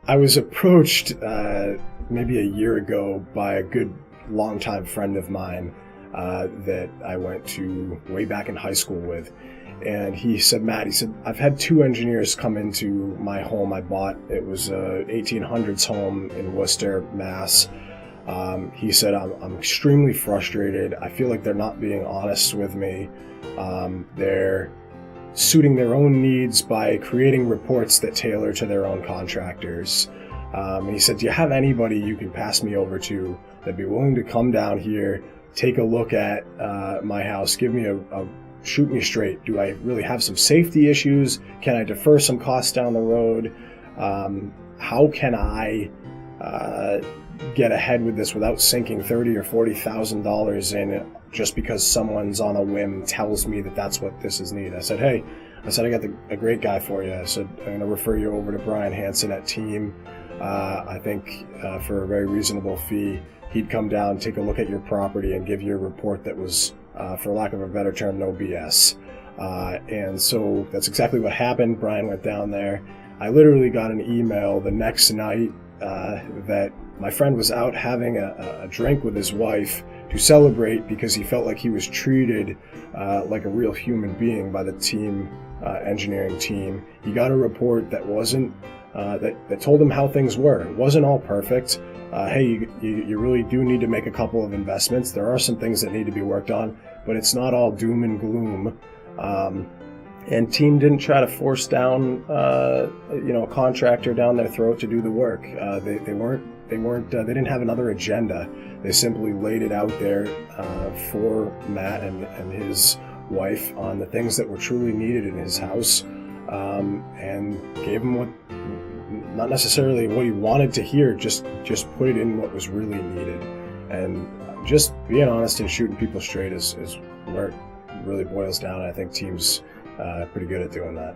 I was approached maybe a year ago by a good longtime friend of mine that I went to way back in high school with. And he said, Matt, he said, I've had two engineers come into my home I bought. It was a 1800s home in Worcester, Mass. He said, I'm extremely frustrated. I feel like they're not being honest with me. They're suiting their own needs by creating reports that tailor to their own contractors. And he said, do you have anybody you can pass me over to that'd be willing to come down here, take a look at my house, give me shoot me straight. Do I really have some safety issues? Can I defer some costs down the road? How can I get ahead with this without sinking $30,000 or $40,000 in it just because someone's on a whim tells me that that's what this is needed? I said, hey, I got a great guy for you. I said, I'm going to refer you over to Brian Hansen at Team. I think for a very reasonable fee, he'd come down, take a look at your property, and give you a report that was, for lack of a better term, no BS. And so that's exactly what happened. Brian went down there. I literally got an email the next night that my friend was out having a drink with his wife to celebrate because he felt like he was treated like a real human being by the team engineering team. He got a report that wasn't that told him how things were. It wasn't all perfect. Hey, you really do need to make a couple of investments. There are some things that need to be worked on, but it's not all doom and gloom. And Team didn't try to force down, a contractor down their throat to do the work. They didn't have another agenda. They simply laid it out there for Matt and his wife on the things that were truly needed in his house, and gave him not necessarily what he wanted to hear, just put it in what was really needed. And just being honest and shooting people straight is where it really boils down. I think Team's pretty good at doing that.